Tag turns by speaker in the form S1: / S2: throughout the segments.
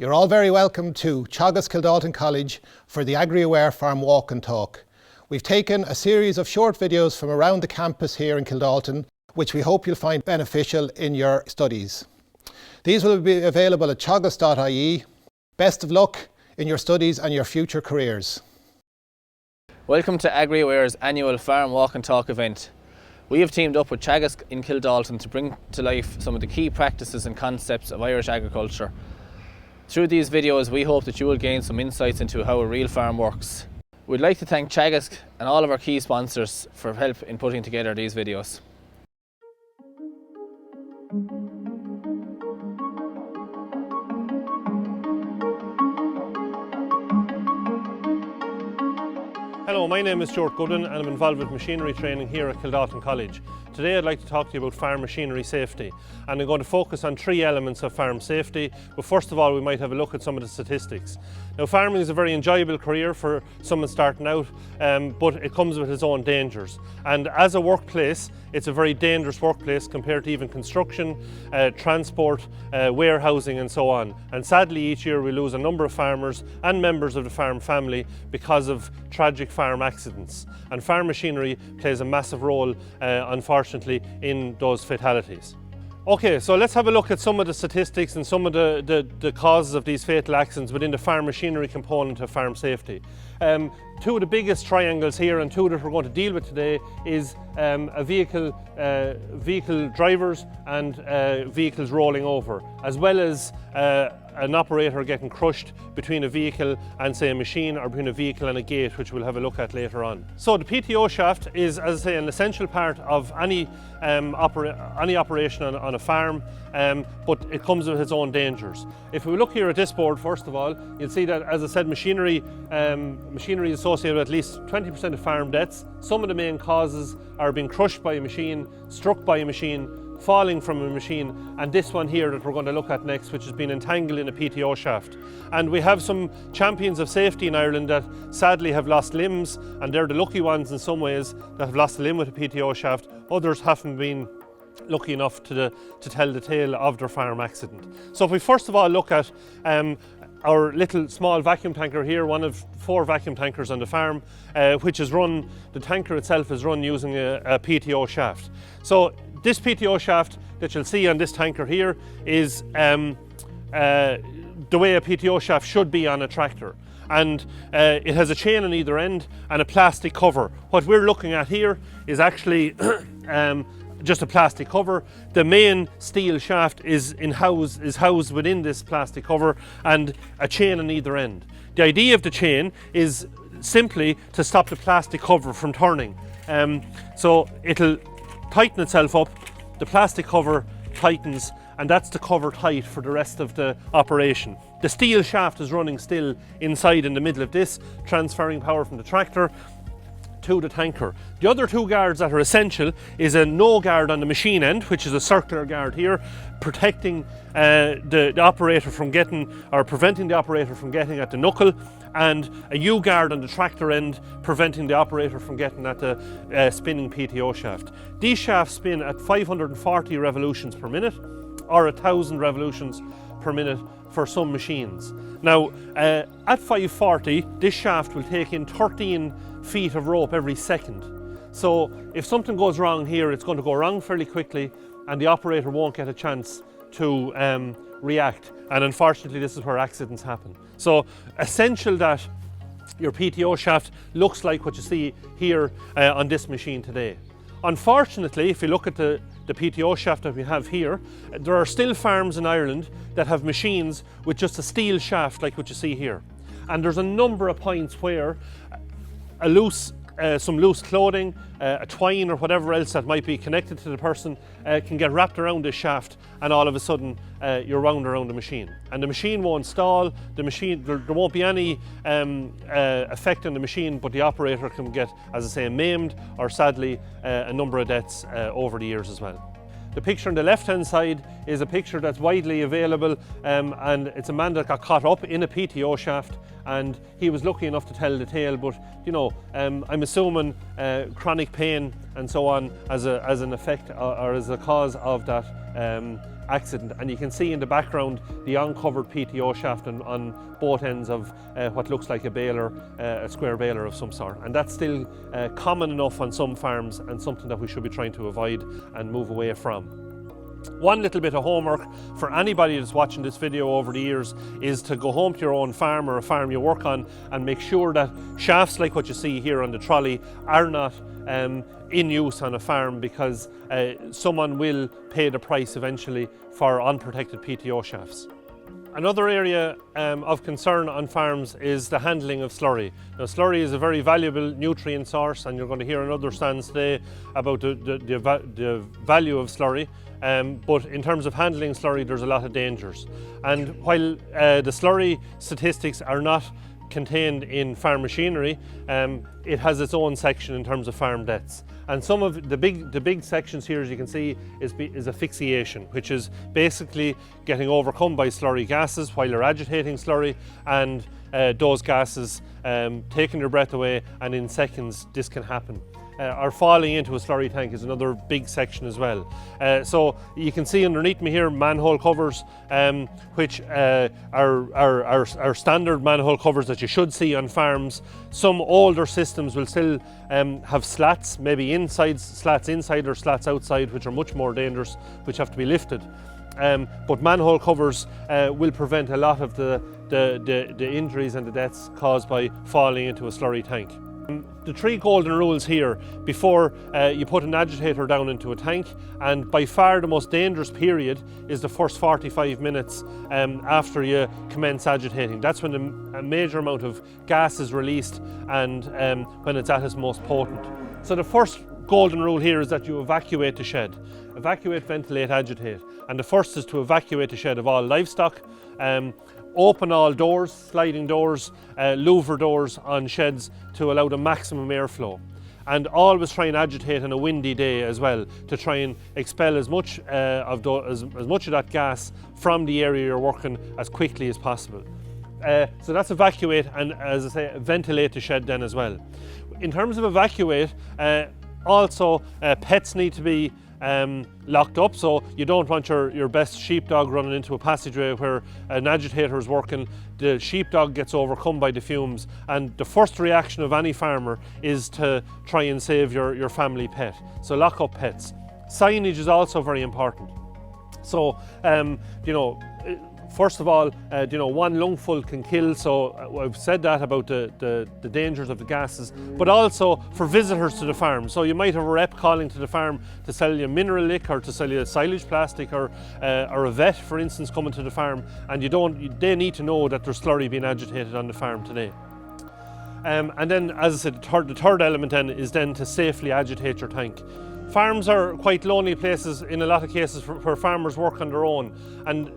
S1: You're all very welcome to Teagasc Kildalton College for the Agri Aware Farm Walk and Talk. We've taken a series of short videos from around the campus here in Kildalton, which we hope you'll find beneficial in your studies. These will be available at teagasc.ie. Best of luck in your studies and your future careers.
S2: Welcome to Agri Aware's annual Farm Walk and Talk event. We have teamed up with Teagasc in Kildalton to bring to life some of the key practices and concepts of Irish agriculture. Through these videos, we hope that you will gain some insights into how a real farm works. We'd like to thank Teagasc and all of our key sponsors for help in putting together these videos.
S3: Hello, my name is Stuart Gooden and I'm involved with machinery training here at Kildalton College. Today I'd like to talk to you about farm machinery safety, and I'm going to focus on three elements of farm safety, but first of all we might have a look at some of the statistics. Now, farming is a very enjoyable career for someone starting out, but it comes with its own dangers, and as a workplace it's a very dangerous workplace compared to even construction, transport, warehousing and so on. And sadly each year we lose a number of farmers and members of the farm family because of tragic farm accidents, and farm machinery plays a massive role unfortunately in those fatalities. Okay, so let's have a look at some of the statistics and some of the causes of these fatal accidents within the farm machinery component of farm safety. Two of the biggest triangles here, and two that we're going to deal with today, is vehicle drivers and vehicles rolling over, as well as an operator getting crushed between a vehicle and, say, a machine, or between a vehicle and a gate, which we'll have a look at later on. So the PTO shaft is, as I say, an essential part of any operation on a farm, but it comes with its own dangers. If we look here at this board, first of all, you'll see that, as I said, machinery is associated with at least 20% of farm deaths. Some of the main causes are being crushed by a machine, struck by a machine, falling from a machine, and this one here that we're going to look at next, which has been entangled in a PTO shaft. And we have some champions of safety in Ireland that sadly have lost limbs, and they're the lucky ones in some ways that have lost a limb with a PTO shaft. Others haven't been lucky enough to tell the tale of their farm accident. So if we first of all look at our little small vacuum tanker here, one of 4 vacuum tankers on the farm, which is run, the tanker itself is run using a PTO shaft. So this PTO shaft that you'll see on this tanker here is the way a PTO shaft should be on a tractor. And it has a chain on either end and a plastic cover. What we're looking at here is actually just a plastic cover. The main steel shaft is housed within this plastic cover, and a chain on either end. The idea of the chain is simply to stop the plastic cover from turning. So it'll tighten itself up, the plastic cover tightens, and that's the cover tight for the rest of the operation. The steel shaft is running still inside in the middle of this, transferring power from the tractor to the tanker. The other 2 guards that are essential is a no guard on the machine end, which is a circular guard here, protecting the operator from getting, or preventing the operator from getting at the knuckle, and a U guard on the tractor end, preventing the operator from getting at the spinning PTO shaft. These shafts spin at 540 revolutions per minute, or 1,000 revolutions per minute for some machines. Now, at 540, this shaft will take in 13 feet of rope every second. So if something goes wrong here, it's going to go wrong fairly quickly, and the operator won't get a chance to react. And unfortunately, this is where accidents happen. So essential that your PTO shaft looks like what you see here on this machine today. Unfortunately, if you look at the PTO shaft that we have here, there are still farms in Ireland that have machines with just a steel shaft like what you see here. And there's a number of points where some loose clothing, a twine or whatever else that might be connected to the person can get wrapped around this shaft, and all of a sudden you're wound around the machine. And the machine won't stall, there won't be any effect on the machine, but the operator can get, as I say, maimed, or sadly a number of deaths over the years as well. The picture on the left-hand side is a picture that's widely available, and it's a man that got caught up in a PTO shaft, and he was lucky enough to tell the tale, but you know, I'm assuming chronic pain and so on as an effect or as a cause of that accident. And you can see in the background the uncovered PTO shaft on both ends of what looks like a baler, a square baler of some sort. And that's still common enough on some farms and something that we should be trying to avoid and move away from. One little bit of homework for anybody that's watching this video over the years is to go home to your own farm or a farm you work on and make sure that shafts like what you see here on the trolley are not in use on a farm, because someone will pay the price eventually for unprotected PTO shafts. Another area of concern on farms is the handling of slurry. Now, slurry is a very valuable nutrient source, and you're going to hear in other stands today about the value of slurry. But in terms of handling slurry, there's a lot of dangers. And while the slurry statistics are not contained in farm machinery, it has its own section in terms of farm deaths. And some of the big sections here, as you can see, is asphyxiation, which is basically getting overcome by slurry gases while you're agitating slurry, and those gases taking your breath away, and in seconds this can happen. Or falling into a slurry tank is another big section as well. So you can see underneath me here manhole covers, which are standard manhole covers that you should see on farms. Some older systems will still have slats, maybe slats inside or slats outside, which are much more dangerous, which have to be lifted. But manhole covers will prevent a lot of the injuries and the deaths caused by falling into a slurry tank. The 3 golden rules here before you put an agitator down into a tank, and by far the most dangerous period is the first 45 minutes after you commence agitating. That's when a major amount of gas is released and when it's at its most potent. So the first golden rule here is that you evacuate the shed. Evacuate, ventilate, agitate. And the first is to evacuate the shed of all livestock. Open all doors, sliding doors, louver doors on sheds to allow the maximum airflow. And always try and agitate on a windy day as well, to try and expel as much of that gas from the area you're working as quickly as possible. So that's evacuate, and as I say, ventilate the shed then as well. In terms of evacuate, also pets need to be locked up, so you don't want your best sheepdog running into a passageway where an agitator is working. The sheepdog gets overcome by the fumes, and the first reaction of any farmer is to try and save your family pet. So lock up pets. Signage is also very important. So first of all, one lungful can kill, so I've said that about the dangers of the gases, but also for visitors to the farm. So you might have a rep calling to the farm to sell you mineral lick or to sell you silage plastic, or a vet, for instance, coming to the farm, and they need to know that there's slurry being agitated on the farm today. And then, as I said, the third element then is then to safely agitate your tank. Farms are quite lonely places in a lot of cases where farmers work on their own, and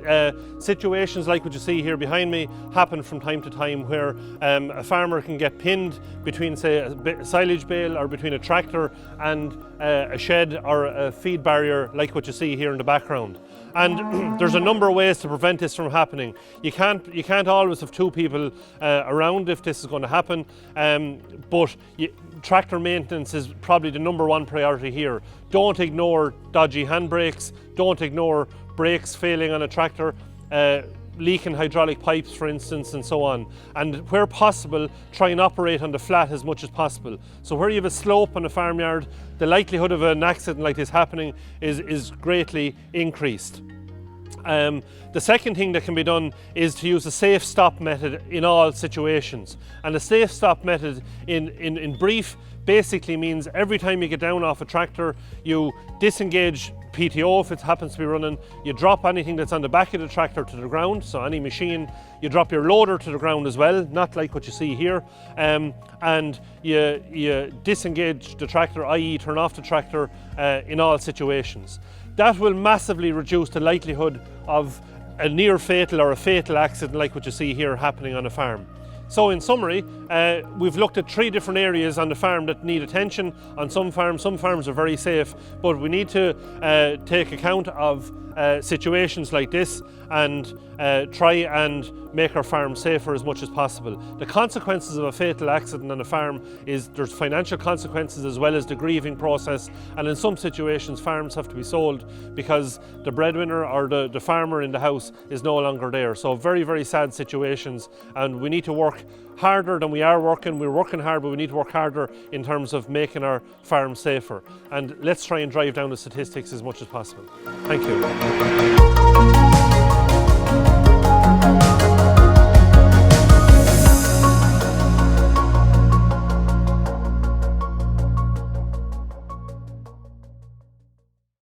S3: situations like what you see here behind me happen from time to time, where a farmer can get pinned between, say, a silage bale or between a tractor and a shed or a feed barrier like what you see here in the background. And there's a number of ways to prevent this from happening. You can't always have 2 people around if this is going to happen, but tractor maintenance is probably the #1 priority here. Don't ignore dodgy handbrakes, don't ignore brakes failing on a tractor, leaking hydraulic pipes, for instance, and so on. And where possible, try and operate on the flat as much as possible. So where you have a slope on a farmyard, the likelihood of an accident like this happening is greatly increased. The second thing that can be done is to use a safe stop method in all situations. And the safe stop method in brief basically means every time you get down off a tractor, you disengage PTO if it happens to be running, you drop anything that's on the back of the tractor to the ground, so any machine, you drop your loader to the ground as well, not like what you see here, and you disengage the tractor, i.e. turn off the tractor in all situations. That will massively reduce the likelihood of a near fatal or a fatal accident like what you see here happening on a farm. So in summary, we've looked at 3 different areas on the farm that need attention. On some farms are very safe, but we need to take account of situations like this and try and make our farm safer as much as possible. The consequences of a fatal accident on a farm is there's financial consequences as well as the grieving process, and in some situations farms have to be sold because the breadwinner or the farmer in the house is no longer there. So very, very sad situations, and we need to work harder than we are working. We're working hard, but we need to work harder in terms of making our farms safer. And let's try and drive down the statistics as much as possible. Thank you.